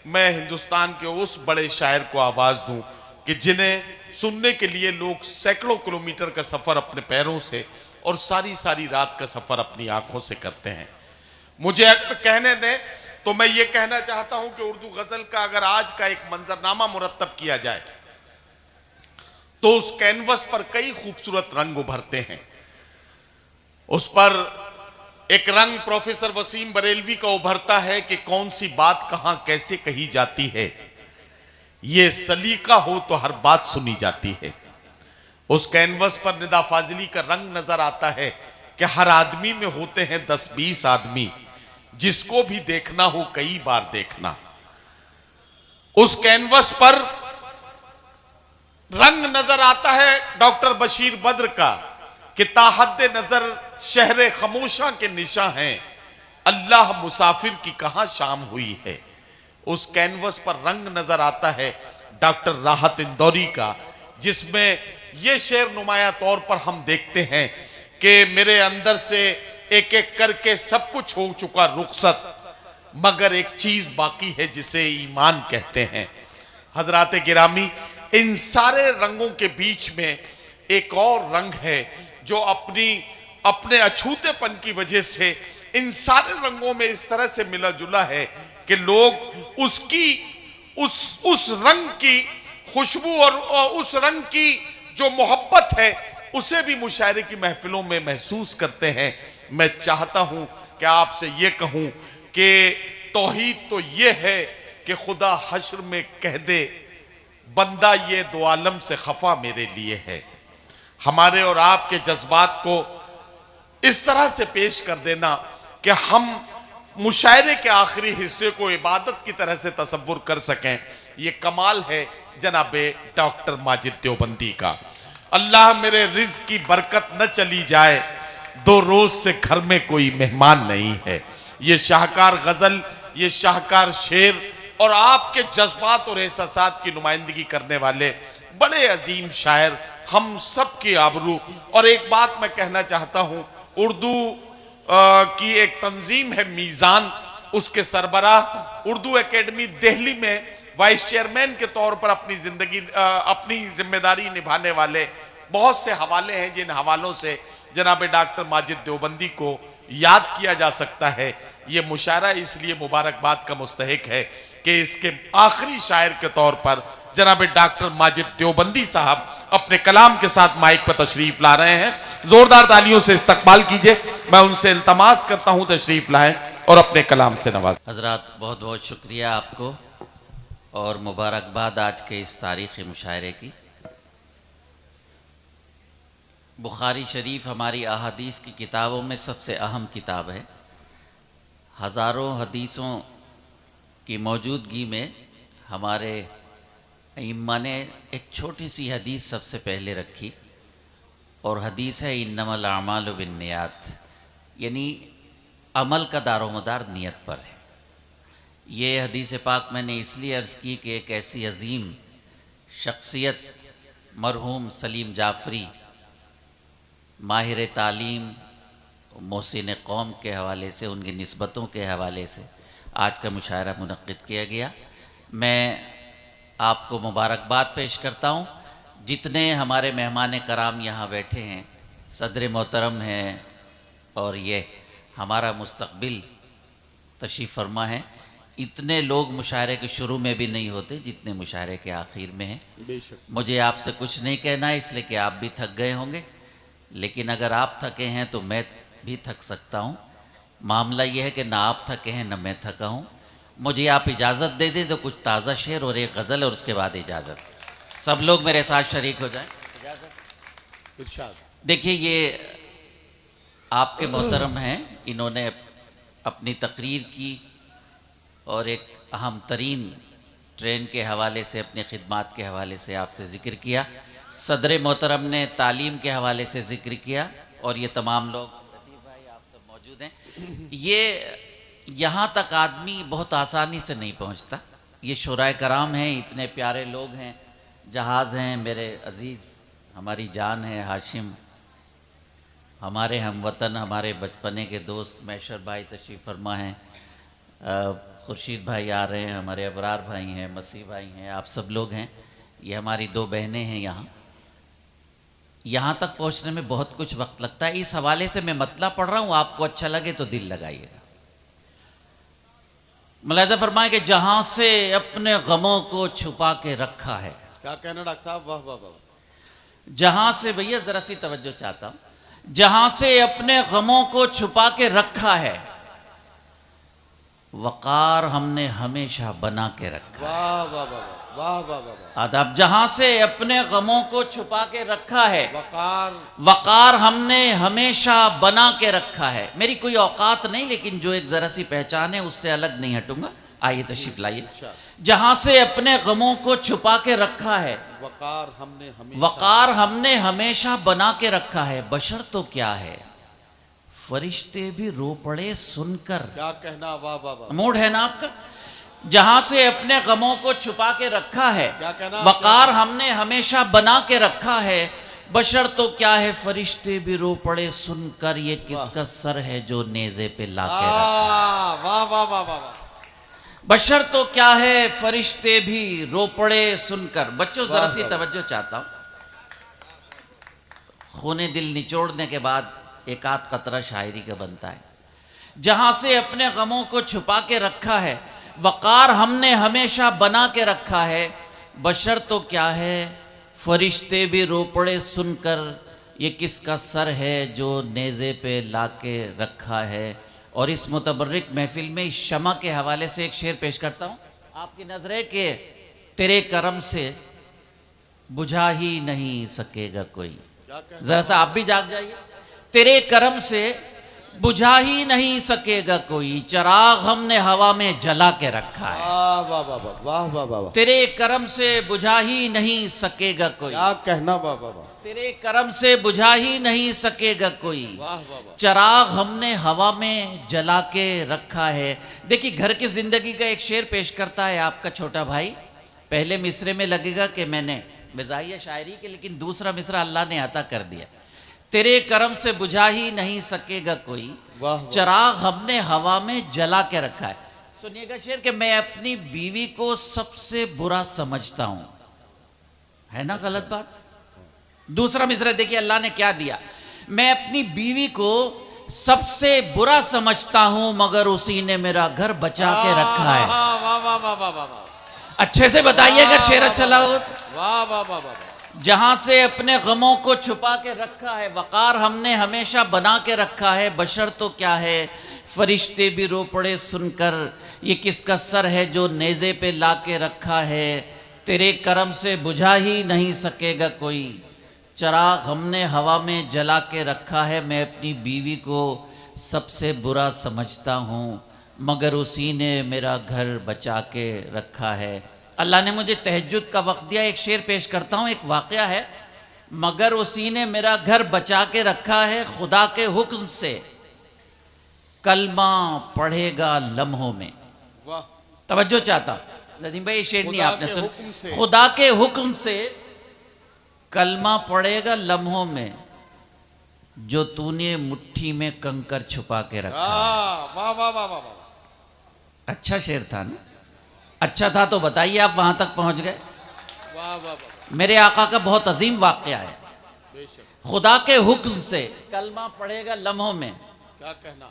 میں ہندوستان کے اس بڑے شاعر کو آواز دوں کہ جنہیں سننے کے لیے لوگ سینکڑوں کلومیٹر کا سفر اپنے پیروں سے اور ساری ساری رات کا سفر اپنی آنکھوں سے کرتے ہیں۔ مجھے اگر کہنے دیں تو میں یہ کہنا چاہتا ہوں کہ اردو غزل کا اگر آج کا ایک منظرنامہ مرتب کیا جائے تو اس کینوس پر کئی خوبصورت رنگ ابھرتے ہیں۔ اس پر ایک رنگ پروفیسر وسیم بریلوی کا ابھرتا ہے کہ کون سی بات کہاں کیسے کہی جاتی ہے، یہ سلیقہ ہو تو ہر بات سنی جاتی ہے۔ اس کینوس پر ندا فاضلی کا رنگ نظر آتا ہے کہ ہر آدمی میں ہوتے ہیں 10-20 آدمی، جس کو بھی دیکھنا ہو کئی بار دیکھنا۔ اس کینوس پر رنگ نظر آتا ہے ڈاکٹر بشیر بدر کا کہ تا حد نظر شہر خموشاں کے نشاں ہیں، اللہ مسافر کی کہاں شام ہوئی ہے۔ اس کینوس پر رنگ نظر آتا ہے ڈاکٹر راحت اندوری کا، جس میں یہ شعر نمایاں طور پر ہم دیکھتے ہیں کہ میرے اندر سے ایک ایک کر کے سب کچھ ہو چکا رخصت، مگر ایک چیز باقی ہے جسے ایمان کہتے ہیں۔ حضرات گرامی، ان سارے رنگوں کے بیچ میں ایک اور رنگ ہے جو اپنے اچھوتے پن کی وجہ سے ان سارے رنگوں میں اس طرح سے ملا جلا ہے کہ لوگ اس رنگ کی خوشبو اور اس رنگ کی جو محبت ہے اسے بھی مشاعرے کی محفلوں میں محسوس کرتے ہیں۔ میں چاہتا ہوں کہ آپ سے یہ کہوں کہ توحید تو یہ ہے کہ خدا حشر میں کہہ دے بندہ یہ دو عالم سے خفا میرے لیے ہے۔ ہمارے اور آپ کے جذبات کو اس طرح سے پیش کر دینا کہ ہم مشاعرے کے آخری حصے کو عبادت کی طرح سے تصور کر سکیں، یہ کمال ہے جناب ڈاکٹر ماجد دیوبندی کا۔ اللہ میرے رزق کی برکت نہ چلی جائے، 2 روز سے گھر میں کوئی مہمان نہیں ہے۔ یہ شاہکار غزل، یہ شاہکار شعر اور آپ کے جذبات اور احساسات کی نمائندگی کرنے والے بڑے عظیم شاعر ہم سب کی آبرو۔ اور ایک بات میں کہنا چاہتا ہوں، اردو کی ایک تنظیم ہے میزان، اس کے سربراہ اردو اکیڈمی دہلی میں وائس چیئرمین کے طور پر اپنی ذمہ داری نبھانے والے بہت سے حوالے ہیں، جن حوالوں سے جناب ڈاکٹر ماجد دیوبندی کو یاد کیا جا سکتا ہے۔ یہ مشاعرہ اس لیے مبارکباد کا مستحق ہے کہ اس کے آخری شاعر کے طور پر جناب ڈاکٹر ماجد دیوبندی صاحب اپنے کلام کے ساتھ مائک پر تشریف لا رہے ہیں۔ زوردار تالیوں سے استقبال کیجئے۔ میں ان سے التماس کرتا ہوں تشریف لائیں اور اپنے کلام سے نوازیں۔ حضرات بہت بہت شکریہ آپ کو اور مبارکباد آج کے اس تاریخی مشاعرے کی۔ بخاری شریف ہماری احادیث کی کتابوں میں سب سے اہم کتاب ہے۔ ہزاروں حدیثوں کی موجودگی میں ہمارے ائمہ نے ایک چھوٹی سی حدیث سب سے پہلے رکھی، اور حدیث ہے انما الاعمال بالنیات، یعنی عمل کا دار و مدار نیت پر ہے۔ یہ حدیث پاک میں نے اس لیے عرض کی کہ ایک ایسی عظیم شخصیت مرحوم سلیم جعفری، ماہر تعلیم، محسن قوم کے حوالے سے، ان کی نسبتوں کے حوالے سے آج کا مشاعرہ منعقد کیا گیا۔ میں آپ کو مبارکباد پیش کرتا ہوں۔ جتنے ہمارے مہمان کرام یہاں بیٹھے ہیں، صدر محترم ہیں اور یہ ہمارا مستقبل تشریف فرما ہے، اتنے لوگ مشاعرے کے شروع میں بھی نہیں ہوتے جتنے مشاعرے کے آخر میں ہیں۔ مجھے آپ سے کچھ نہیں کہنا ہے اس لیے کہ آپ بھی تھک گئے ہوں گے، لیکن اگر آپ تھکے ہیں تو میں بھی تھک سکتا ہوں۔ معاملہ یہ ہے کہ نہ آپ تھکے ہیں نہ میں تھکا ہوں۔ مجھے آپ اجازت دے دیں تو کچھ تازہ شعر اور ایک غزل اور اس کے بعد اجازت۔ سب لوگ میرے ساتھ شریک ہو جائیں۔ دیکھیے، یہ آپ کے محترم ہیں، انہوں نے اپنی تقریر کی اور ایک اہم ترین ٹرین کے حوالے سے، اپنی خدمات کے حوالے سے آپ سے ذکر کیا۔ صدر محترم نے تعلیم کے حوالے سے ذکر کیا، اور یہ تمام لوگ بھائی آپ سب موجود ہیں۔ یہ یہاں تک آدمی بہت آسانی سے نہیں پہنچتا۔ یہ شورائے کرام ہیں، اتنے پیارے لوگ ہیں، جہاز ہیں، میرے عزیز ہماری جان ہے ہاشم، ہمارے ہم وطن، ہمارے بچپنے کے دوست میشر بھائی تشریف فرما ہیں، خورشید بھائی آ رہے ہیں، ہمارے ابرار بھائی ہیں، مسیح بھائی ہیں، آپ سب لوگ ہیں. یہ ہماری 2 بہنیں ہیں. یہاں تک پہنچنے میں بہت کچھ وقت لگتا ہے. اس حوالے سے میں مطلب پڑھ رہا ہوں، آپ کو اچھا لگے تو دل لگائیے گا. ملاحظہ فرمائیں کہ جہاں سے اپنے غموں کو چھپا کے رکھا ہے. کیا کہنا ڈاکٹر صاحب؟ واہ واہ واہ. جہاں سے، بھیا ذرا سی توجہ چاہتا ہوں، جہاں سے اپنے غموں کو چھپا کے رکھا ہے، وقار ہم نے ہمیشہ بنا کے رکھا. واہ واہ واہ واہ واہ واہ. آداب. جہاں سے اپنے غموں کو چھپا کے رکھا ہے، وقار وقار ہم نے ہمیشہ بنا کے رکھا ہے. میری کوئی اوقات نہیں، لیکن جو ایک ذرا سی پہچان ہے اس سے الگ نہیں ہٹوں گا. آئیے تشریف لائیے. جہاں سے اپنے غموں کو چھپا کے رکھا ہے، وقار ہم نے ہمیشہ، وقار ہم نے ہمیشہ بنا کے رکھا ہے. بشر تو کیا ہے، فرشتے بھی رو پڑے سن کر. کیا کہنا؟ واہ واہ واہ. موڈ ہے نا آپ کا. جہاں سے اپنے غموں کو چھپا کے رکھا ہے، کیا کہنا؟ وقار ہم نے ہمیشہ بنا کے رکھا ہے. بشر تو کیا ہے، فرشتے بھی رو پڑے سن کر. یہ کس کا سر ہے جو نیزے پہ لا کے رکھا. واہ واہ واہ واہ. بشر تو کیا ہے، فرشتے بھی رو پڑے سن کر. بچوں ذرا سی توجہ چاہتا ہوں. خون دل نچوڑنے کے بعد ایک آدھ قطرہ شاعری کا بنتا ہے. جہاں سے اپنے غموں کو چھپا کے رکھا ہے، وقار ہم نے ہمیشہ بنا کے رکھا ہے. بشر تو کیا ہے، فرشتے بھی رو پڑے سن کر. یہ کس کا سر ہے جو نیزے پہ لا کے رکھا ہے. اور اس متبرک محفل میں اس شمع کے حوالے سے ایک شعر پیش کرتا ہوں. آپ کی نظر ہے کہ تیرے کرم سے بجھا ہی نہیں سکے گا کوئی. ذرا سا آپ بھی جاگ جائیے. تیرے کرم سے بجھا ہی نہیں سکے گا کوئی. چراغ ہم نے ہوا میں جلا کے رکھا ہے. واہ واہ واہ واہ واہ واہ. تیرے کرم سے بجھا ہی نہیں سکے گا کوئی. کیا کہنا؟ واہ واہ واہ. تیرے کرم سے بجھا ہی نہیں سکے گا کوئی. واہ واہ واہ. چراغ ہم نے ہوا میں جلا کے رکھا ہے. دیکھیے گھر کی زندگی کا ایک شعر پیش کرتا ہے آپ کا چھوٹا بھائی. پہلے مصرے میں لگے گا کہ میں نے مزاحیہ شاعری کے، لیکن دوسرا مصرع اللہ نے عطا کر دیا. تیرے کرم سے بجھا ہی نہیں سکے گا کوئی. چراغ ہم نے ہوا میں جلا کے رکھا ہے. سنیے گا شعر کہ میں اپنی بیوی کو سب سے برا سمجھتا ہوں. ہے نا غلط بات؟ دوسرا مصرع دیکھیے اللہ نے کیا دیا. میں اپنی بیوی کو سب سے برا سمجھتا ہوں، مگر اسی نے میرا گھر بچا کے رکھا ہے. واہ واہ واہ واہ واہ واہ. اچھے سے بتائیے اگر شعر اچھا لگا ہو. واہ واہ واہ واہ. جہاں سے اپنے غموں کو چھپا کے رکھا ہے، وقار ہم نے ہمیشہ بنا کے رکھا ہے. بشر تو کیا ہے، فرشتے بھی رو پڑے سن کر. یہ کس کا سر ہے جو نیزے پہ لا کے رکھا ہے. تیرے کرم سے بجھا ہی نہیں سکے گا کوئی. چراغ ہم نے ہوا میں جلا کے رکھا ہے. میں اپنی بیوی کو سب سے برا سمجھتا ہوں، مگر اسی نے میرا گھر بچا کے رکھا ہے. اللہ نے مجھے تہجد کا وقت دیا. ایک شعر پیش کرتا ہوں. ایک واقعہ ہے. مگر اسی نے میرا گھر بچا کے رکھا ہے. خدا کے حکم سے کلمہ پڑھے گا لمحوں میں. واہ. توجہ چاہتا ہوں ندیم بھائی، یہ شعر نہیں آپ نے خدا کے حکم سے. سنا. خدا کے حکم سے کلمہ پڑے گا لمحوں میں، جو تو نے مٹھی میں کنکر چھپا کے رکھا ہے. واہ واہ واہ واہ. اچھا شعر تھا نا؟ اچھا تھا تو بتائیے آپ وہاں تک پہنچ گئے. واہ واہ واہ. میرے آقا کا بہت عظیم واقعہ ہے. بے شک. خدا کے حکم سے کلمہ پڑھے گا لمحوں میں، کیا کہنا؟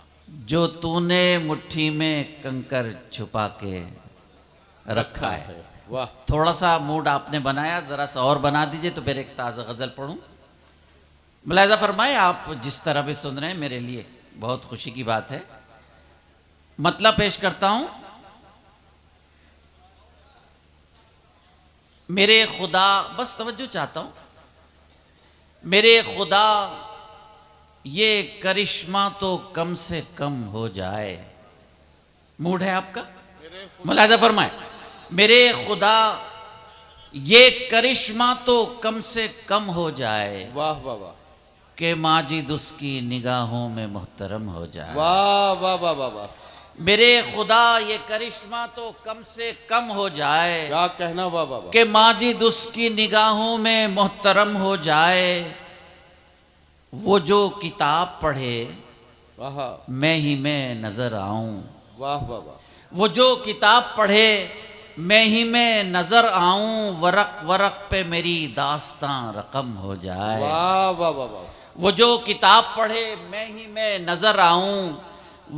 جو تو نے مٹھی میں کنکر چھپا کے رکھا ہے. واہ. تھوڑا سا موڈ آپ نے بنایا، ذرا سا اور بنا دیجئے تو پھر ایک تازہ غزل پڑھوں. ملاحظہ فرمائے آپ جس طرح بھی سن رہے ہیں، میرے لیے بہت خوشی کی بات ہے. مطلب پیش کرتا ہوں. میرے خدا، بس توجہ چاہتا ہوں. میرے خدا یہ کرشمہ تو کم سے کم ہو جائے. موڈ ہے آپ کا؟ ملاحظہ فرمائے. میرے خدا یہ کرشمہ تو کم سے کم ہو جائے. واہ واہ واہ. کہ ماجد اس کی نگاہوں میں محترم ہو جائے. واہ واہ واہ واہ واہ. میرے خدا یہ کرشمہ تو کم سے کم ہو جائے. کیا کہنا؟ واہ واہ واہ. کہ ماجد اس کی نگاہوں میں محترم ہو جائے. وہ جو کتاب پڑھے واہ میں ہی میں نظر آؤں. واہ واہ واہ. وہ جو کتاب پڑھے میں ہی میں نظر آؤں، ورق ورق پہ میری داستاں رقم ہو جائے۔ واہ واہ واہ واہ، وہ جو کتاب پڑھے میں ہی میں نظر آؤں،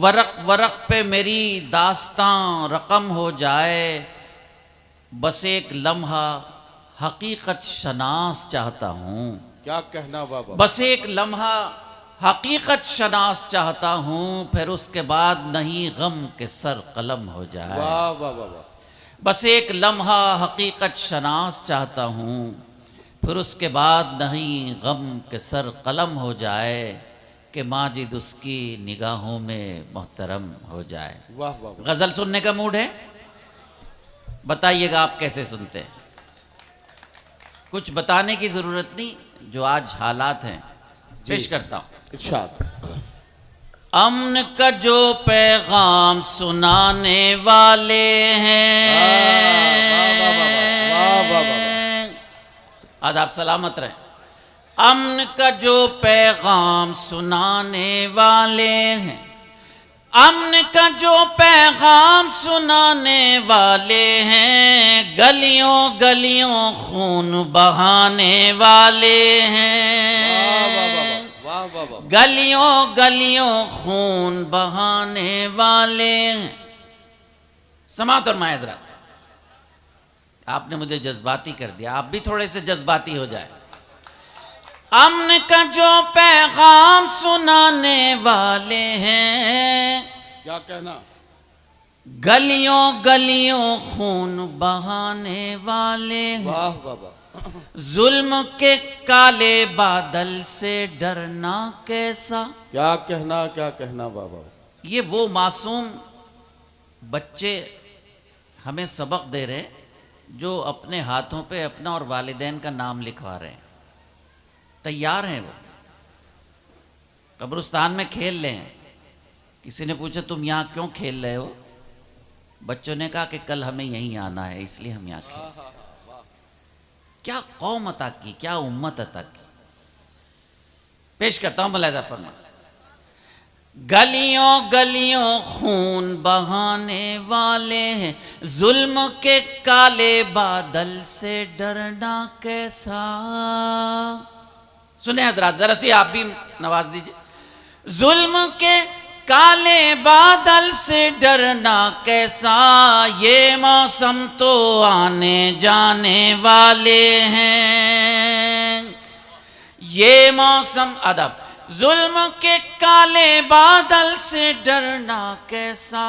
ورق ورق پہ میری داستاں رقم ہو جائے، بس ایک لمحہ حقیقت شناس چاہتا ہوں، کیا کہنا، واہ واہ، بس ایک لمحہ حقیقت شناس چاہتا ہوں، پھر اس کے بعد نہیں غم کے سر قلم ہو جائے۔ واہ واہ واہ واہ، بس ایک لمحہ حقیقت شناس چاہتا ہوں، پھر اس کے بعد نہیں غم کے سر قلم ہو جائے، کہ ماجد اس کی نگاہوں میں محترم ہو جائے۔ واہ واہ واہ، غزل سننے کا موڈ ہے؟ بتائیے گا آپ کیسے سنتے ہیں؟ کچھ بتانے کی ضرورت نہیں، جو آج حالات ہیں پیش کرتا ہوں۔ ارشاد، امن کا جو پیغام سنانے والے واہ واہ واہ واہ واہ، ہیں، آداب سلامت رہیں۔ امن کا جو پیغام سنانے والے ہیں، امن کا جو پیغام سنانے والے ہیں، گلیوں گلیوں خون بہانے والے واہ واہ واہ ہیں، واہ واہ واہ، گلیوں گلیوں خون بہانے والے ہیں۔ سماعت اور معذرہ، آپ نے مجھے جذباتی کر دیا، آپ بھی تھوڑے سے جذباتی ہو جائے۔ امن کا جو پیغام سنانے والے ہیں، کیا کہنا، گلیوں گلیوں خون بہانے والے ہیں، واہ واہ واہ، ظلم کے کالے بادل سے ڈرنا کیسا۔ کیا کہنا، کیا کہنا، واہ واہ، یہ وہ معصوم بچے ہمیں سبق دے رہے ہیں جو اپنے ہاتھوں پہ اپنا اور والدین کا نام لکھوا رہے ہیں، تیار ہیں وہ، قبرستان میں کھیل رہے ہیں۔ کسی نے پوچھا تم یہاں کیوں کھیل رہے ہو؟ بچوں نے کہا کہ کل ہمیں یہیں آنا ہے، اس لیے ہم یہاں کھیل رہے ہیں۔ کیا قوم عطا کی، کیا امت عطا کی۔ پیش کرتا ہوں، ملاحظہ فرما۔ گلیوں گلیوں خون بہانے والے ہیں، ظلم کے کالے بادل سے ڈرنا کیسا۔ سنیں حضرات، ذرا سی آپ بھی نواز دیجئے۔ ظلم کے کالے بادل سے ڈرنا کیسا، یہ موسم تو آنے جانے والے ہیں، یہ موسم ادب۔ ظلم کے کالے بادل سے ڈرنا کیسا،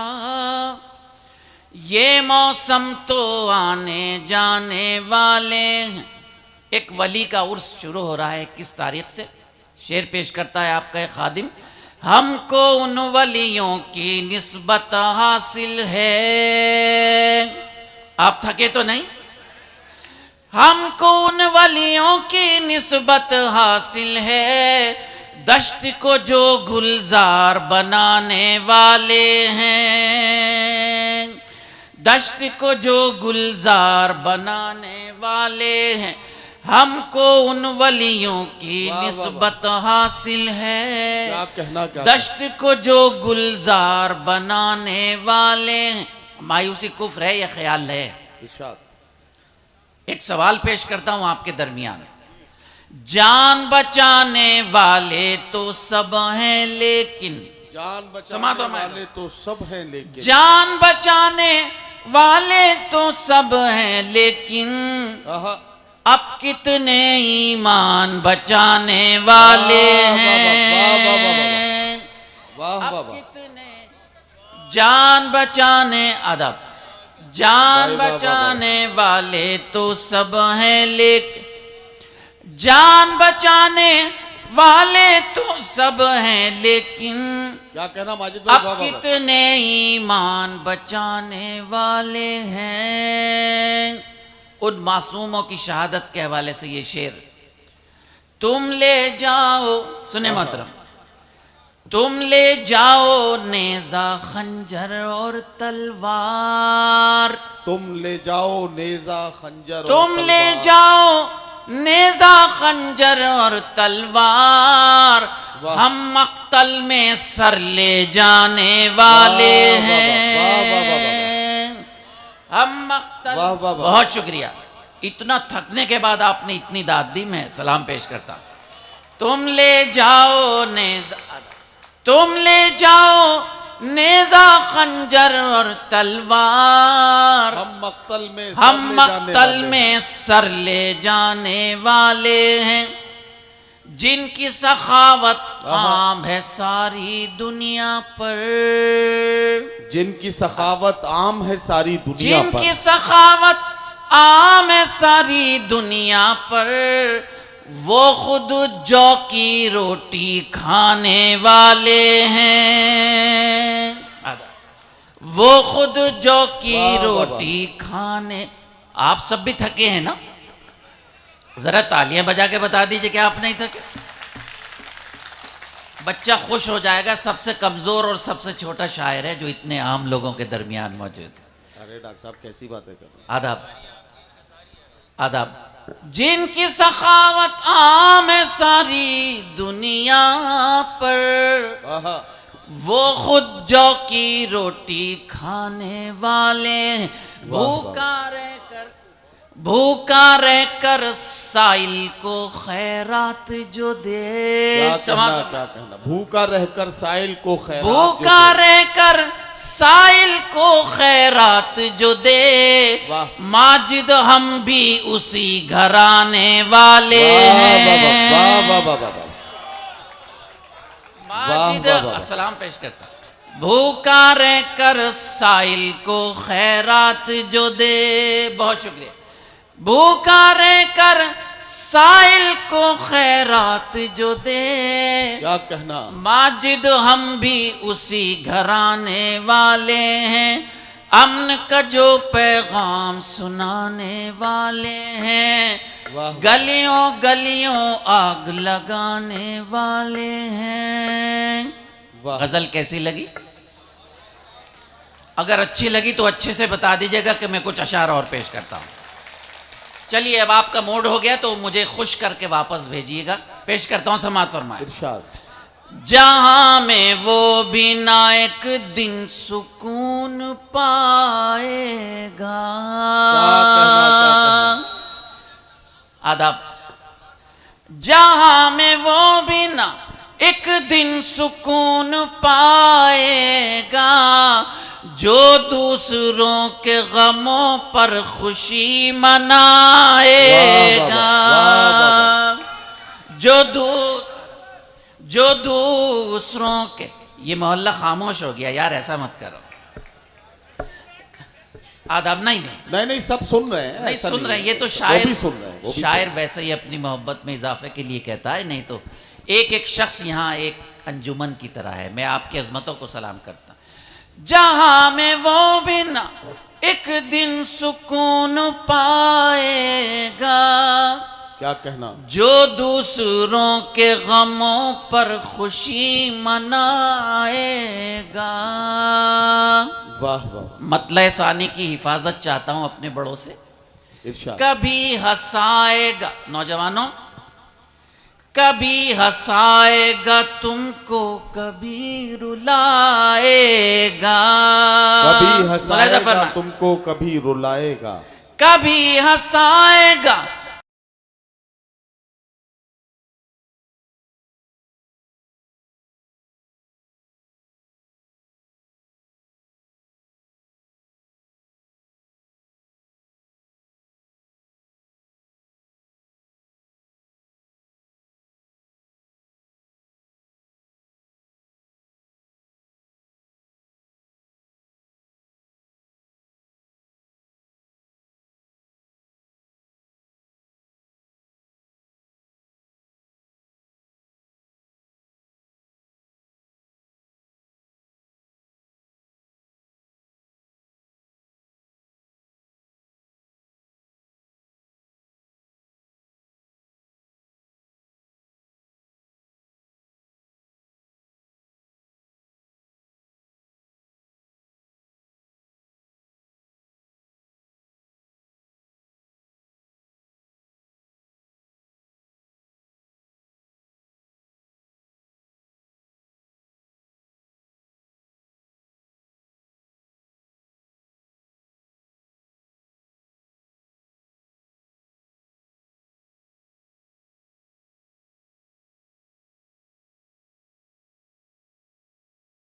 یہ موسم تو آنے جانے والے ہیں۔ ایک ولی کا عرس شروع ہو رہا ہے، کس تاریخ سے؟ شعر پیش کرتا ہے آپ کا ایک خادم۔ ہم کو ان ولیوں کی نسبت حاصل ہے، آپ تھکے تو نہیں؟ ہم کو ان ولیوں کی نسبت حاصل ہے، دشت کو جو گلزار بنانے والے ہیں، دشت کو جو گلزار بنانے والے ہیں، ہم کو ان ولیوں کی واہ واہ واہ، نسبت حاصل ہے، کیا کہنا، کیا دشت کو جو گلزار بنانے والے ہیں۔ مایوسی کفر ہے یا خیال ہے؟ ارشاد، ایک سوال پیش کرتا ہوں آپ کے درمیان۔ جان بچانے والے تو سب ہیں لیکن، جان سماعت بچانے و معذرت، والے تو سب ہیں لیکن، جان بچانے والے تو سب ہیں لیکن، آہا، اب کتنے ایمان بچانے والے ہیں، واہ واہ اب واہ، کتنے جان بچانے ادب، جان واہ واہ واہ۔ بچانے والے تو سب ہیں لیکن، جان بچانے والے تو سب ہیں لیکن، کیا کہنا ماجد بھائی، اب واہ واہ واہ، کتنے ایمان بچانے والے ہیں۔ ان معصوموں کی شہادت کے حوالے سے یہ شعر۔ تم لے جاؤ، سنیں محترم، تم لے جاؤ نیزہ خنجر اور تلوار، تم لے جاؤ نیزہ خنجر اور تم لے تلوار، جاؤ نیزہ خنجر اور تلوار، واہ، ہم مقتل میں سر لے جانے والے واہ واہ واہ واہ واہ واہ واہ، ہیں، ہم مقتل واہ واہ واہ۔ بہت شکریہ، اتنا تھکنے کے بعد آپ نے اتنی داد دی، میں سلام پیش کرتا ہوں۔ تم لے جاؤ نیزہ، تم لے جاؤ نیزہ خنجر اور تلوار، ہم مقتل میں سر ہم لے جانے مقتل والے میں سر لے جانے والے ہیں، جن کی سخاوت عام ہے ساری دنیا پر، جن کی سخاوت عام ہے ساری دنیا جن پر، کی سخاوت عام ہے ساری دنیا پر، وہ خود جو کی روٹی کھانے والے ہیں، وہ خود جو کی واہ واہ واہ۔ روٹی کھانے۔ آپ سب بھی تھکے ہیں نا؟ ذرا تالیاں بجا کے بتا دیجئے کہ آپ نہیں تھکے۔ بچہ خوش ہو جائے گا، سب سے کمزور اور سب سے چھوٹا شاعر ہے جو اتنے عام لوگوں کے درمیان موجود ہے۔ ارے ڈاکٹر صاحب کیسی باتیں کر رہے ہیں؟ آداب آداب۔ جن کی سخاوت عام ہے ساری دنیا پر، آہا، وہ خود جو کی روٹی کھانے والے ہیں، بھوکا رہ کر سائل کو خیرات جو دے، کیا کہنا، بھوکا رہ کر سائل کو خیرات جو بھوکا دے۔ رہ کر سائل کو خیرات جو دے، واہ۔ ماجد ہم بھی اسی گھرانے والے ہیں، واہ واہ واہ واہ واہ۔ ماجد واہ واہ واہ۔ السلام پیش کرتا ہوں۔ بھوکا رہ کر سائل کو خیرات جو دے، بہت شکریہ۔ بھوکا رہ کر سائل کو خیرات جو دے، کیا کہنا، ماجد ہم بھی اسی گھرانے والے ہیں، امن کا جو پیغام سنانے والے ہیں، واہ۔ گلیوں گلیوں آگ لگانے والے ہیں۔ واہ۔ غزل کیسی لگی؟ اگر اچھی لگی تو اچھے سے بتا دیجئے گا کہ میں کچھ اشعار اور پیش کرتا ہوں۔ چلیے اب آپ کا موڈ ہو گیا تو مجھے خوش کر کے واپس بھیجیے گا۔ پیش کرتا ہوں، سماعت فرمائیں۔ ارشاد۔ جہاں میں وہ بھی نہ ایک دن سکون پائے گا، کیا آداب۔ جہاں میں وہ بھی نہ ایک دن سکون پائے گا، جو دوسروں کے غموں پر خوشی منائے واہ واہ گا، واہ جو دوسروں کے، یہ محلہ خاموش ہو گیا یار، ایسا مت کرو۔ آداب نہیں نہیں سب سن رہے ہیں، نہیں ایسا سن رہے ہیں، ہے۔ یہ تو وہ بھی سن رہے ہیں، وہ بھی شاعر سن رہے ویسے ہی اپنی محبت میں اضافے کے لیے کہتا ہے، نہیں تو ایک ایک شخص یہاں ایک انجمن کی طرح ہے۔ میں آپ کی عظمتوں کو سلام کرتا ہوں۔ جہاں میں وہ بھی نہ ایک دن سکون پائے گا، کیا کہنا، جو دوسروں کے غموں پر خوشی منائے گا۔ واہ واہ، مطلع ثانی کی حفاظت چاہتا ہوں اپنے بڑوں سے۔ ارشاد۔ کبھی ہنسائے گا، نوجوانوں، کبھی ہنسائے گا تم کو، کبھی رلائے گا، کبھی ملاحظہ ہنسائے گا فرمائیں۔ تم کو، کبھی رلائے گا، کبھی ہنسائے گا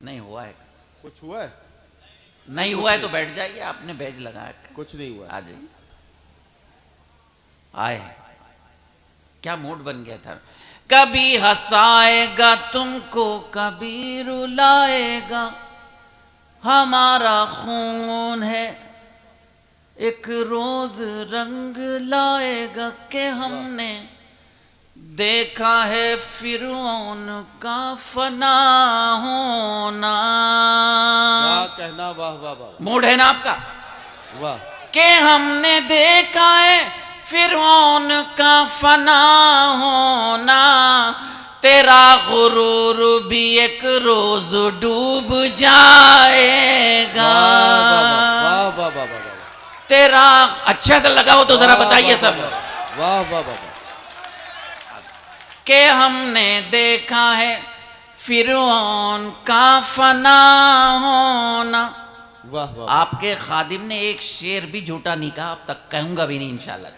نہیں ہوا ہے. کچھ ہوا ہے؟ نہیں ہوا ہے تو بیٹھ جائیے, آپ نے بیج لگا کے. کچھ نہیں ہوا. آ جائیے. آئے, کیا موڈ بن گیا تھا. کبھی ہنسائے گا تم کو, کبھی رلائے گا, ہمارا خون ہے ایک روز رنگ لائے گا, کہ ہم نے دیکھا ہے فرعون کا فنا ہونا. کیا کہنا, واہ واہ واہ موڈ ہے نا آپ کا, واہ. کہ ہم نے دیکھا ہے فرعون کا فنا ہونا, تیرا غرور بھی ایک روز ڈوب جائے گا. واہ واہ واہ واہ. تیرا اچھا سے لگا ہو تو ذرا بتائیے سب. واہ واہ واہ. کہ ہم نے دیکھا ہے فرعون کا فنا ہونا. واہ واہ. آپ کے خادم نے ایک شعر بھی جھوٹا نہیں کہا, اب تک کہوں گا بھی نہیں انشاءاللہ.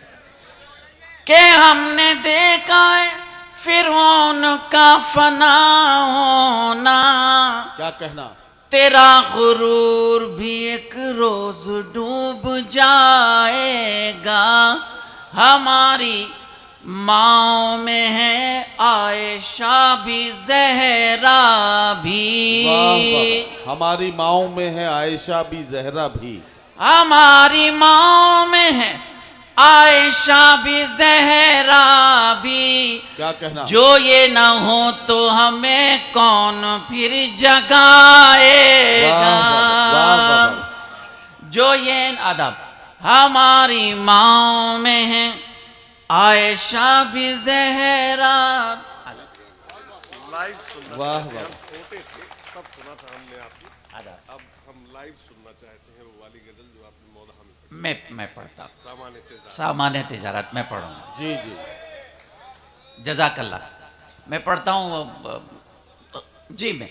کہ ہم نے دیکھا ہے فرعون کا فنا ہونا, کیا کہنا, تیرا غرور بھی ایک روز ڈوب جائے گا. ہماری ماؤں میں ہے عائشہ بھی زہرا بھی, واہ واہ. ہماری ماؤں میں ہے عائشہ بھی زہرا بھی, ہماری ماؤں میں ہے عائشہ بھی زہرا بھی. کیا کہنا, جو یہ نہ ہو تو ہمیں کون پھر جگائے واہ گا. واہ واہ واہ. جو یہ ادب ہماری ماؤں میں ہے عائشہ بھی زہرا. واہ واہ. چھوٹے تھے تب سنا تھا ہم نے آپ کی, اب ہم لائیو سننا چاہتے ہیں وہ والی غزل جو آپ نے موضوع میں میں پڑھتا ہوں, سامان تجارت. سامان تجارت میں پڑھوں گا. جی جی. جزاک اللہ. میں پڑھتا ہوں جی. میں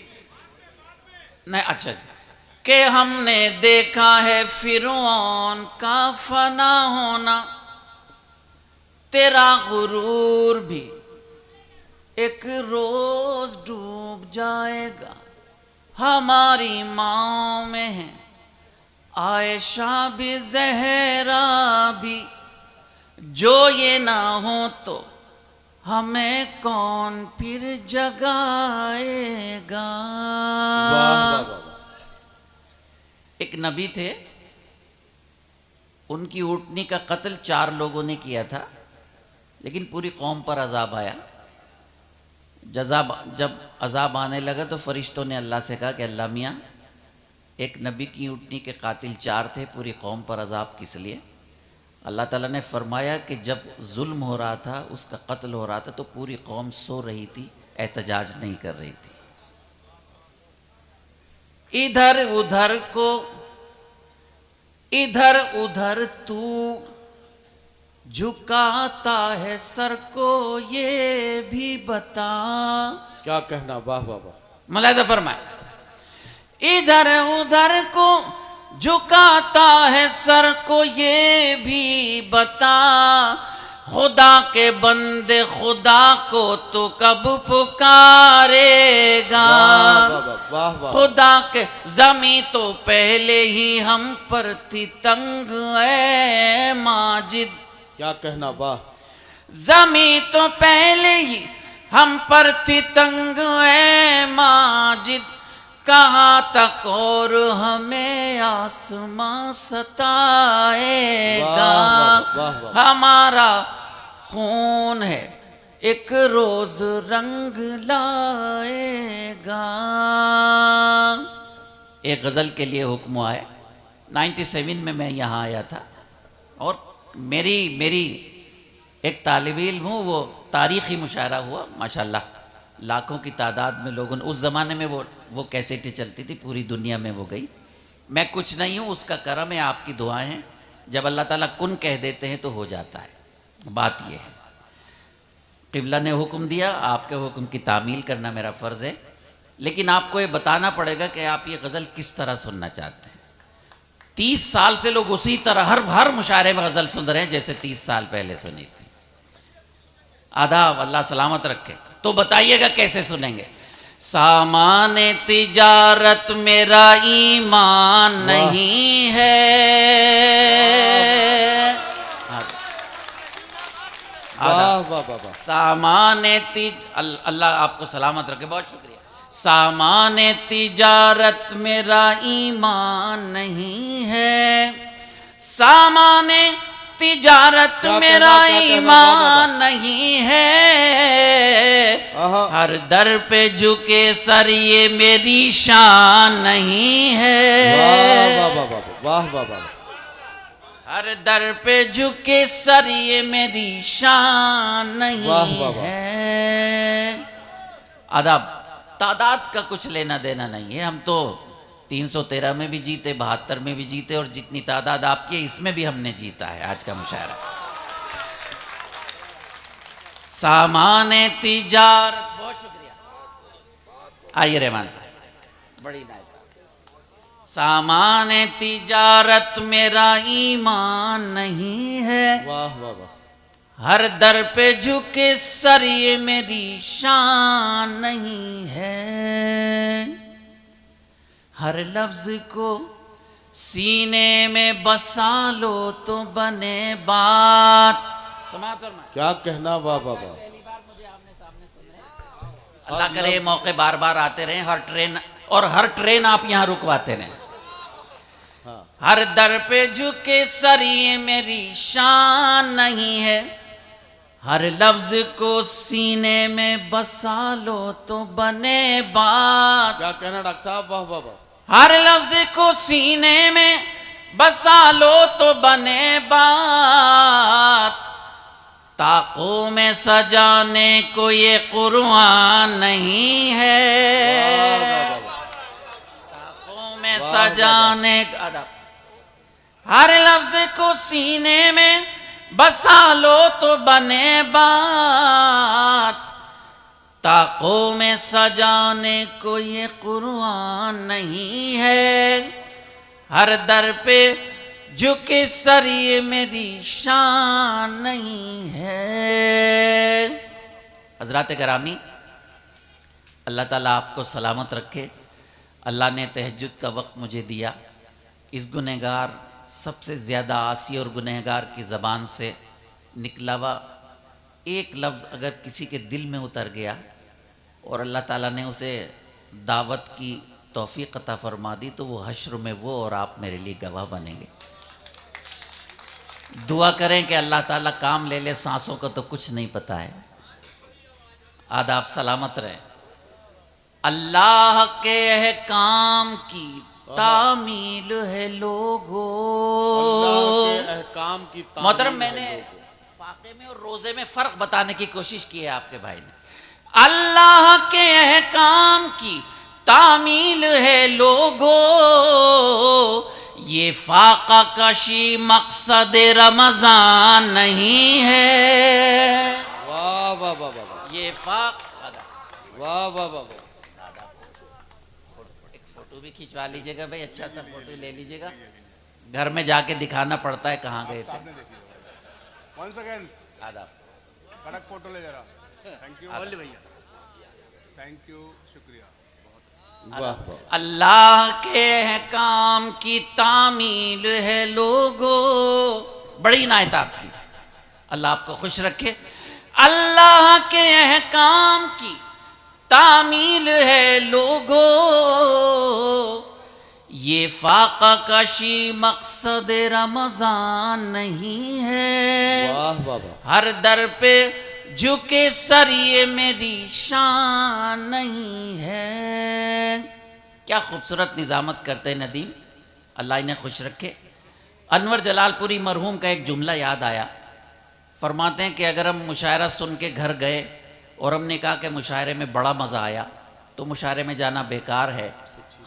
نہیں, اچھا جی. کہ ہم نے دیکھا ہے فرعون کا فنا ہونا, تیرا غرور بھی ایک روز ڈوب جائے گا. ہماری ماؤں میں ہے عائشہ بھی زہرا بھی, جو یہ نہ ہو تو ہمیں کون پھر جگائے گا. واہ واہ واہ. ایک نبی تھے, ان کی اونٹنی کا قتل 4 لوگوں نے کیا تھا, لیکن پوری قوم پر عذاب آیا. جب عذاب آنے لگا تو فرشتوں نے اللہ سے کہا کہ اللہ میاں, ایک نبی کی اونٹنی کے قاتل 4 تھے, پوری قوم پر عذاب کس لیے؟ اللہ تعالیٰ نے فرمایا کہ جب ظلم ہو رہا تھا, اس کا قتل ہو رہا تھا, تو پوری قوم سو رہی تھی, احتجاج نہیں کر رہی تھی. ادھر ادھر تو جھکاتا ہے سر کو, یہ بھی بتا. کیا کہنا, واہ واہ واہ. ملاحظہ فرمائے, ادھر ادھر کو جھکاتا ہے سر کو, یہ بھی بتا. خدا کے بندے خدا کو تو کب پکارے گا. واہ واہ واہ واہ. خدا کے زمیں تو پہلے ہی ہم پر تھی تنگ اے ماجد. کیا کہنا, واہ. زمیں تو پہلے ہی ہم پر تھی تنگ اے ماجد, کہاں تک اور ہمیں آسمان ستائے گا. واہ واہ واہ. ہمارا خون ہے ایک روز رنگ لائے گا. ایک غزل کے لیے حکم آئے. 97 میں میں یہاں آیا تھا, اور میری ایک طالب علم ہوں, وہ تاریخی مشاعرہ ہوا ماشاءاللہ, لاکھوں کی تعداد میں لوگوں نے, اس زمانے میں وہ کیسٹیں چلتی تھی, پوری دنیا میں وہ گئی. میں کچھ نہیں ہوں, اس کا کرم ہے, آپ کی دعائیں ہیں. جب اللہ تعالیٰ کن کہہ دیتے ہیں تو ہو جاتا ہے. بات یہ ہے, قبلہ نے حکم دیا, آپ کے حکم کی تعمیل کرنا میرا فرض ہے, لیکن آپ کو یہ بتانا پڑے گا کہ آپ یہ غزل کس طرح سننا چاہتے ہیں. 30 سال سے لوگ اسی طرح ہر مشاعرے میں غزل سن رہے ہیں جیسے 30 سال پہلے سنی تھی. آداب, اللہ سلامت رکھے. تو بتائیے گا کیسے سنیں گے. سامان تجارت میرا ایمان نہیں ہے. واہ واہ واہ واہ. سامان اللہ آپ کو سلامت رکھے. بہت شکریہ. سامان تجارت میرا ایمان نہیں ہے. سامان تجارت میرا ایمان نہیں ہے. ہر در پہ جھکے سر یہ میری شان نہیں ہے. واہ واہ واہ واہ واہ واہ واہ. ہر در پہ جھکے سر یہ میری شان واہ واہ نہیں واہ. ہے. آداب. تعداد کا کچھ لینا دینا نہیں ہے. ہم تو 313 میں بھی جیتے, 72 میں بھی جیتے, اور جتنی تعداد آپ کی ہے اس میں بھی ہم نے جیتا ہے. آج کا مشاعرہ سامان تجارت. بہت شکریہ. آئیے رحمان صاحب, بڑی نائب. سامان تجارت میرا ایمان نہیں ہے. واہ واہ واہ. ہر در پہ جھکے سر یہ میری شان نہیں ہے. ہر لفظ کو سینے میں بسا لو تو بنے بات. سماعت فرمائیں. کیا کہنا. واہ واہ واہ. اللہ کرے یہ موقع بار بار آتے رہیں. ہر ٹرین آپ یہاں رکواتے رہیں. ہر در پہ جھکے سر یہ میری شان نہیں ہے. ہر لفظ کو سینے میں بسا لو تو بنے بات. کیا کہنا ڈاکٹر صاحب. واہ واہ واہ. ہر لفظ کو سینے میں بسا لو تو بنے بات. طاقوں میں سجانے کو یہ قرآن نہیں ہے. طاقوں میں سجانے کا. ہر لفظ کو سینے میں بسا لو تو بنے بات. طاقوں میں سجانے کو یہ قرآن نہیں ہے. ہر در پہ جھکے سر یہ میری شان نہیں ہے. حضرات گرامی, اللہ تعالیٰ آپ کو سلامت رکھے. اللہ نے تہجد کا وقت مجھے دیا. اس گنہگار, سب سے زیادہ عاصی اور گنہگار کی زبان سے نکلا ہوا ایک لفظ اگر کسی کے دل میں اتر گیا اور اللہ تعالیٰ نے اسے دعوت کی توفیق عطا فرما دی, تو وہ حشر میں وہ اور آپ میرے لیے گواہ بنیں گے. دعا کریں کہ اللہ تعالیٰ کام لے لے. سانسوں کا تو کچھ نہیں پتہ ہے. آداب. سلامت رہیں. اللہ کے احکام کی تعمیل ہے لوگو. اللہ کے احکام کی تعمیل. محترم, میں نے فاقے میں اور روزے میں فرق بتانے کی کوشش کی ہے آپ کے بھائی نے. اللہ کے احکام کی تعمیل ہے لوگو. یہ فاقہ کشی مقصد رمضان نہیں ہے. واہ واہ واہ واہ. یہ فاقہ. واہ واہ واہ. ایک فوٹو بھی کھینچوا لیجیے گا بھائی, اچھا سا فوٹو لے لیجیے گا. گھر میں جا کے دکھانا پڑتا ہے کہاں گئے تھے. 1 سیکنڈ. آداب. کڑک فوٹو لے ذرا. Thank you. بول بھیا. Thank you. شکریہ. واہ واہ. اللہ کے احکام کی تعمیل ہے لوگو. بڑی عنایت آپ کی. اللہ آپ کو خوش رکھے. اللہ کے احکام کی تعمیل ہے لوگو. یہ فاقہ کشی مقصد رمضان نہیں ہے. واہ واہ واہ. ہر در پہ جھکے سر یہ میری شان نہیں ہے. کیا خوبصورت نظامت کرتے ہیں ندیم, اللہ انہیں خوش رکھے. انور جلال پوری مرحوم کا ایک جملہ یاد آیا. فرماتے ہیں کہ اگر ہم مشاعرہ سن کے گھر گئے اور ہم نے کہا کہ مشاعرے میں بڑا مزہ آیا, تو مشاعرے میں جانا بیکار ہے.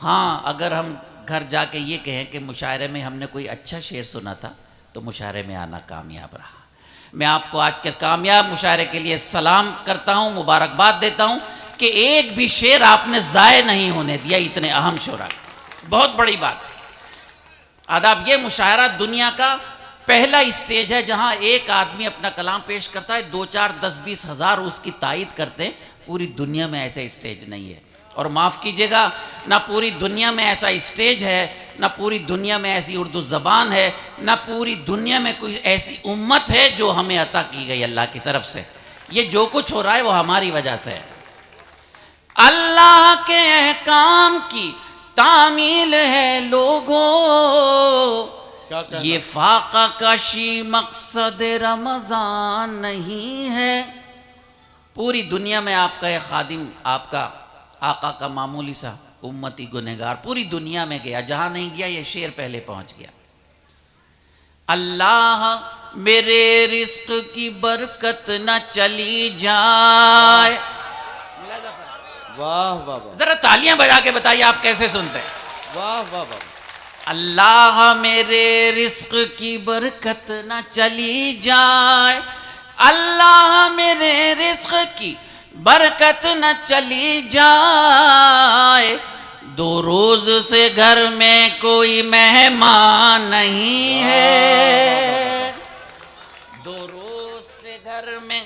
ہاں, اگر ہم گھر جا کے یہ کہیں کہ مشاعرے میں ہم نے کوئی اچھا شعر سنا تھا, تو مشاعرے میں آنا کامیاب رہا. میں آپ کو آج کے کامیاب مشاعرے کے لیے سلام کرتا ہوں, مبارکباد دیتا ہوں کہ ایک بھی شعر آپ نے ضائع نہیں ہونے دیا. اتنے اہم شعراء, بہت بڑی بات. آداب. یہ مشاعرہ دنیا کا پہلا اسٹیج ہے جہاں ایک آدمی اپنا کلام پیش کرتا ہے, 2 4 10 20 ہزار اس کی تائید کرتے ہیں. پوری دنیا میں ایسے اسٹیج نہیں ہے. اور معاف کیجیے گا، نہ پوری دنیا میں ایسا اسٹیج ہے، نہ پوری دنیا میں ایسی اردو زبان ہے، نہ پوری دنیا میں کوئی ایسی امت ہے جو ہمیں عطا کی گئی اللہ کی طرف سے. یہ جو کچھ ہو رہا ہے وہ ہماری وجہ سے ہے. اللہ کے احکام کی تعمیل ہے لوگوں، کیا کہنا؟ یہ فاقہ کشی مقصد رمضان نہیں ہے. پوری دنیا میں آپ کا ایک خادم، آپ کا آقا کا معمولی سا امتی گنہگار پوری دنیا میں گیا، جہاں نہیں گیا یہ شعر پہلے پہنچ گیا. اللہ میرے رزق کی برکت نہ چلی جائے. واہ واہ واہ ذرا تالیاں بجا کے بتائیے آپ کیسے سنتے ہیں. واہ واہ واہ. اللہ میرے رزق کی برکت نہ چلی جائے، اللہ میرے رزق کی برکت نہ چلی جائے، 2 روز سے گھر میں کوئی مہمان نہیں ہے. 2 روز سے گھر میں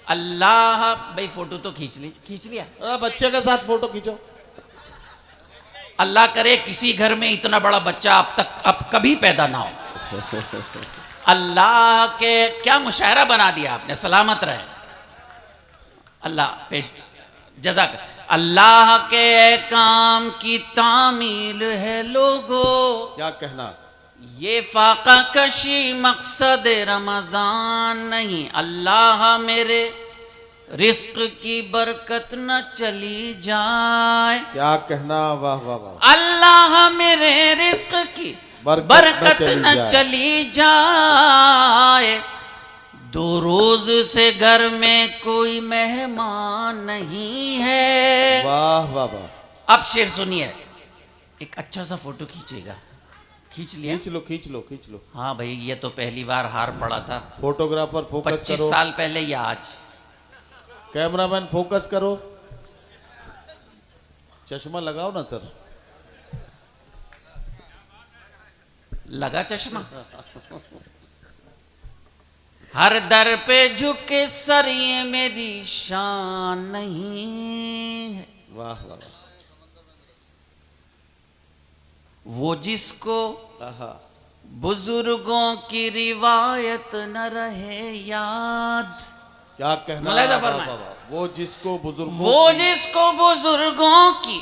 اللہ. بھائی فوٹو تو کھینچ لیا. بچے کے ساتھ فوٹو کھینچو. اللہ کرے کسی گھر میں اتنا بڑا بچہ اب کبھی پیدا نہ ہو. اللہ کے کیا مشاعرہ بنا دیا آپ نے. سلامت رہے اللہ. پیش جزاک. اللہ کے کام کی تعمیل ہے لوگوں، کیا کہنا؟ یہ فاقہ کشی مقصد رمضان نہیں. اللہ میرے رزق کی برکت نہ چلی جائے. کیا کہنا؟ واہ واہ واہ. اللہ میرے رزق کی برکت نہ چلی جائے، 2 روز سے گھر میں کوئی مہمان نہیں ہے. واہ واہ واہ. اب شعر سنیے. ایک اچھا سا فوٹو کھینچیے گا. کھینچ لیا؟ کھینچ لو کھینچ لو کھینچ لو. ہاں بھائی یہ تو پہلی بار ہار پڑا تھا. فوٹوگرافر فوکس 25 کرو. سال پہلے یا آج؟ کیمرہ مین فوکس کرو. چشمہ لگاؤ نا سر. لگا چشمہ. ہر در پہ جھکے سر یہ میری شان نہیں ہے. واہ واہ. وہ جس کو آہا. بزرگوں کی روایت نہ رہے یاد. کیا کہنا؟ ملاحظہ واہ فرمائیں. واہ واہ. وہ جس کو وہ جس کو بزرگوں کی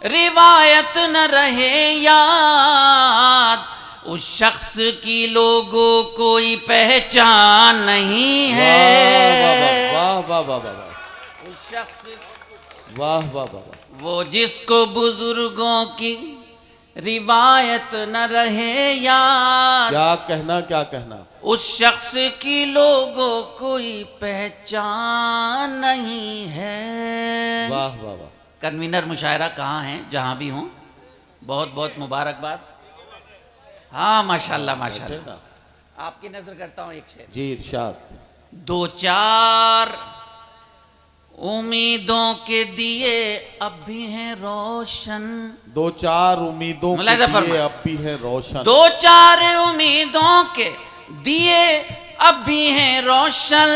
روایت نہ رہے یاد، اس شخص کی لوگوں کوئی پہچان نہیں ہے. واہ واہ واہ واہ. اس شخص واہ واہ واہ. وہ جس کو بزرگوں کی روایت نہ رہے یاد، کیا کہنا؟ کیا کہنا؟ اس شخص کی لوگوں کوئی پہچان نہیں ہے. واہ واہ واہ. کنوینر مشاعرہ کہاں ہیں؟ جہاں بھی ہوں بہت بہت مبارکباد. ہاں ماشاءاللہ ماشاءاللہ. آپ کی نظر کرتا ہوں ایک شعر. جی ارشاد. 2 4 امیدوں کے دیے اب بھی ہیں روشن. 2 4 امیدوں ملاحظہ کے فرمائیں. لیے اب بھی ہے روشن. 2 4 امیدوں کے دیے اب بھی ہیں روشن،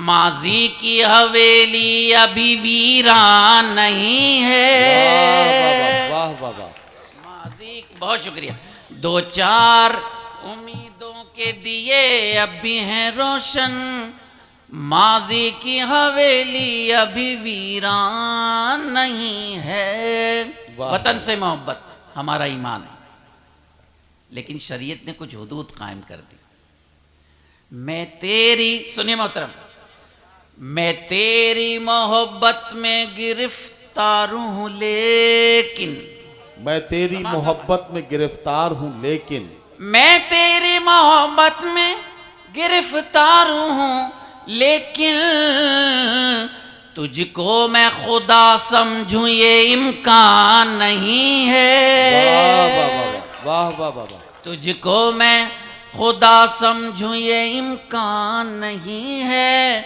ماضی کی حویلی ابھی ویران نہیں ہے. واہ واہ واہ. ماضی. بہت شکریہ. 2 4 امیدوں کے دیے اب بھی ہیں روشن، ماضی کی حویلی ابھی ویران نہیں ہے. وطن سے محبت ہمارا ایمان ہے، لیکن شریعت نے کچھ حدود قائم کر دی. میں تیری، سنیے محترم، میں تیری محبت میں گرفتار ہوں لیکن، میں تیری محبت میں گرفتار ہوں لیکن، میں تیری محبت میں گرفتار ہوں لیکن، تجھ کو میں خدا سمجھوں یہ امکان نہیں واہ واہ ہے. واہ واہ واہ واہ. تجھ کو میں خدا سمجھوں یہ امکان نہیں ہے،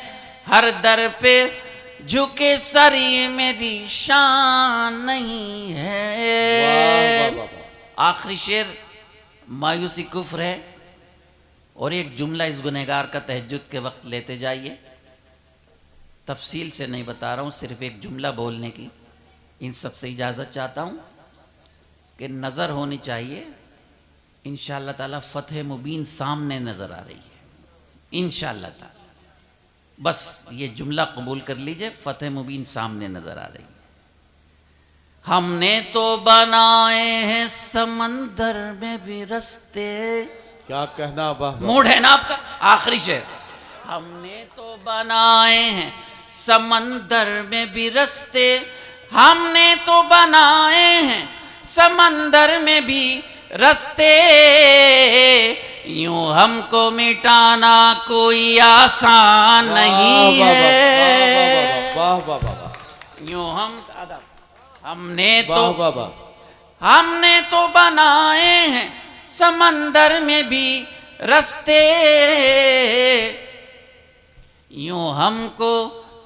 ہر در پہ جھکے سر یہ میری شان نہیں ہے. واہ واہ واہ. آخری شعر مایوسی کفر ہے، اور ایک جملہ اس گنہگار کا تہجد کے وقت لیتے جائیے. تفصیل سے نہیں بتا رہا ہوں، صرف ایک جملہ بولنے کی ان سب سے اجازت چاہتا ہوں کہ نظر ہونی چاہیے. انشاءاللہ تعالی فتح مبین سامنے نظر آ رہی ہے انشاءاللہ تعالی. بس یہ جملہ قبول کر لیجئے، فتح مبین سامنے نظر آ رہی ہے. ہم نے تو بنائے ہیں سمندر میں بھی رستے. کیا کہنا، واہ واہ. موڈ ہے نا آپ کا. آخری شعر. ہم نے تو بنائے ہیں سمندر میں بھی رستے، ہم نے تو بنائے ہیں سمندر میں بھی رستے، یوں ہم کو مٹانا کوئی آسان نہیں ہے. واہ واہ واہ. یوں ہم نے واہ تو واہ واہ. ہم نے تو بنائے ہیں سمندر میں بھی رستے، یوں ہم کو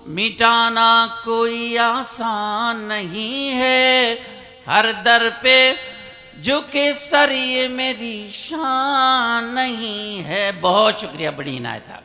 مٹانا کوئی آسان نہیں ہے. ہر در پہ جھکے سر یہ میری شان نہیں ہے. بہت شکریہ، بڑی عنایت آپ.